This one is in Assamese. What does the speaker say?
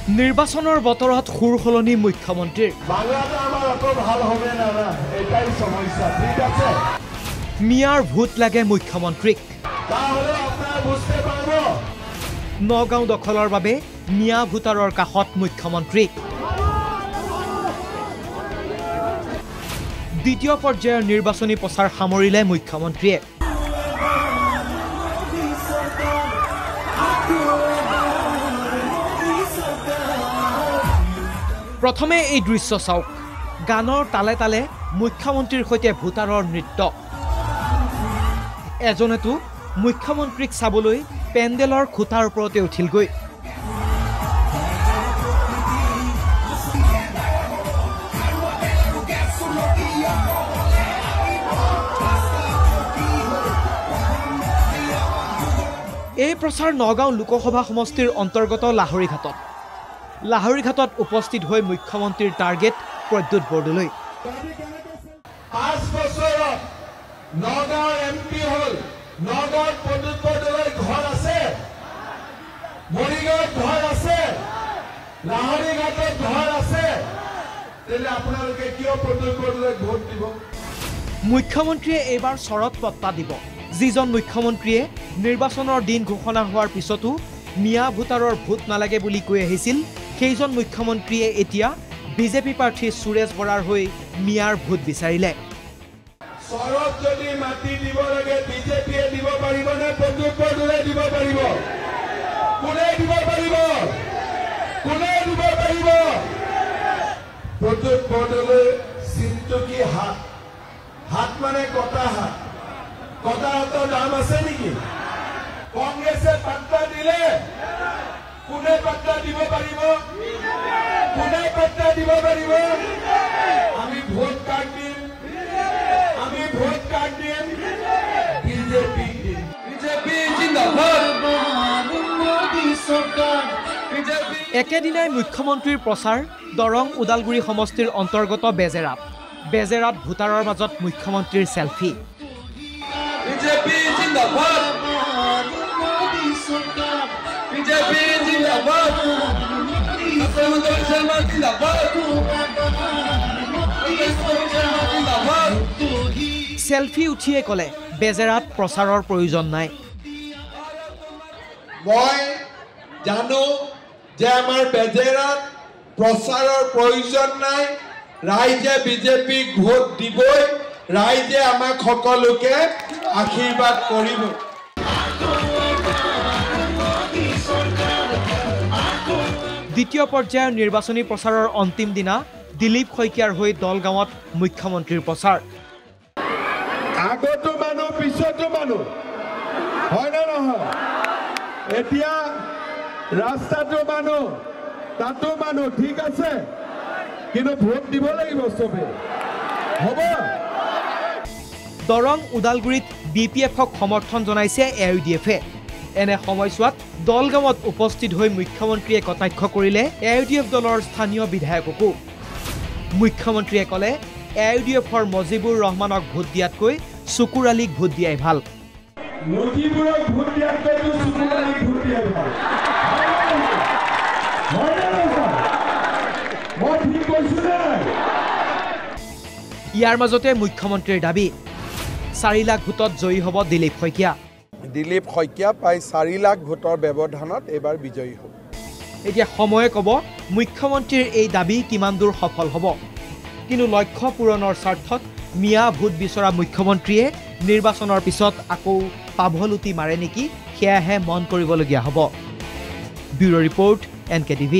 নিৰ্বাচনৰ বতৰত সুৰ সলনি মুখ্যমন্ত্ৰীৰ মিয়াৰ ভূত লাগে মুখ্যমন্ত্ৰীক নগাঁও দখলৰ বাবে মিয়া ভূটাৰৰ কাষত মুখ্যমন্ত্ৰী দ্বিতীয় পৰ্যায়ৰ নিৰ্বাচনী প্ৰচাৰ সামৰিলে মুখ্যমন্ত্ৰীয়ে প্ৰথমে এই দৃশ্য চাওক গানৰ তালে তালে মুখ্যমন্ত্ৰীৰ সৈতে ভূটাৰৰ নৃত্য এজনেতো মুখ্যমন্ত্ৰীক চাবলৈ পেণ্ডেলৰ খুঁটাৰ ওপৰতে উঠিলগৈ এই প্ৰচাৰ নগাঁও লোকসভা সমষ্টিৰ অন্তৰ্গত লাহৰীঘাটত উপস্থিত হৈ মুখ্যমন্ত্ৰীৰ টাৰ্গেট প্ৰদ্যুৎ বৰদলৈ 5 বছৰত নগাঁও এমপি হল নগাঁৱত প্ৰদ্যুৎ বৰদলৈ ঘৰ আছে মৰিগাঁৱত ঘৰ আছে লাহৰীঘাটত ঘৰ আছে তেলে আপোনালোকে কিয় প্ৰদ্যুৎ বৰদলৈক ভোট দিব মুখ্যমন্ত্ৰীয়ে এইবাৰ চৰত পত্তা দিব যিজন মুখ্যমন্ত্ৰীয়ে নিৰ্বাচনৰ দিন ঘোষণা হোৱাৰ পিছতো মিয়া ভূটাৰৰ ভূত নালাগে বুলি কৈ আহিছিল সেইজন মুখ্যমন্ত্ৰীয়ে এতিয়া বিজেপি প্ৰাৰ্থী সুৰেশ বৰাৰ হৈ মিয়াৰ ভূত বিচাৰিলে চৰত যদি মাটি দিব লাগে বিজেপিয়ে দিব পাৰিব নে প্ৰদ্যুৎ বৰদলৈ দিব পাৰিব কোনে দিব পাৰিব প্ৰদ্যুৎ বৰদলৈ চিন্তু কি হাত মানে কটা হাতৰ দাম আছে নেকি কংগ্ৰেছে পাত্তা দিলে কোনে পাত্তা দিব পাৰিব আমি ভোট কাৰ্ড দিম বিজেপি একেদিনাই মুখ্যমন্ত্ৰীৰ প্ৰচাৰ দৰং ওদালগুৰি সমষ্টিৰ অন্তৰ্গত বেজেৰাত ভূটাৰৰ মাজত মুখ্যমন্ত্ৰীৰ চেলফি বিজেপি জিন্দাবাদ বিজেপি জিন্দাবাদ চেলফি উঠিয়ে ক'লে বেজেৰাত প্ৰচাৰৰ প্ৰয়োজন নাই মই জানো যে আমাৰ বেজেৰাত প্ৰচাৰৰ প্ৰয়োজন নাই ৰাইজে বিজেপিক ভোট দিবই ৰাইজে আমাক সকলোকে আশীৰ্বাদ কৰিব দ্বিতীয় পৰ্যায়ৰ নিৰ্বাচনী প্ৰচাৰৰ অন্তিম দিনা দিলীপ শইকীয়াৰ হৈ দলগাঁৱত মুখ্যমন্ত্ৰীৰ প্ৰচাৰ আগতো মানুহ পিছতো মানুহ হয় না নহয় এতিয়া ৰাস্তাটো মানুহ তাতো মানুহ ঠিক আছে কিন্তু ভোট দিব লাগিব চবে হ'ব দৰং ওদালগুৰিত বিপিএফক সমৰ্থন জনাইছে এআইইউডিএফে এনে সময়ছোৱাত দলগাঁৱত উপস্থিত হৈ মুখ্যমন্ত্ৰীয়ে কটাক্ষ কৰিলে এআইইউডিএফ দলৰ স্থানীয় বিধায়ককো মুখ্যমন্ত্ৰীয়ে ক'লে এআইইউডিএফৰ মজিবুৰ ৰহমানক ভোট দিয়াতকৈ চুকুৰ আলীক ভোট দিয়াই ভাল ইয়াৰ মাজতে মুখ্যমন্ত্ৰীৰ দাবী 4 লাখ ভোটত জয়ী হ'ব দিলীপ শইকীয়া প্ৰায় 4 লাখ ভোটৰ ব্যৱধানত এবাৰ বিজয়ী হ'ব এতিয়া সময়ে ক'ব মুখ্যমন্ত্ৰীৰ এই দাবী কিমান দূৰ সফল হ'ব কিন্তু লক্ষ্য পূৰণৰ স্বাৰ্থত মিয়া ভোট বিচৰা মুখ্যমন্ত্ৰীয়ে নিৰ্বাচনৰ পিছত আকৌ পাভলুটি মাৰে নেকি সেয়াহে মন কৰিবলগীয়া হ'ব ব্যুৰো ৰিপৰ্ট NKTV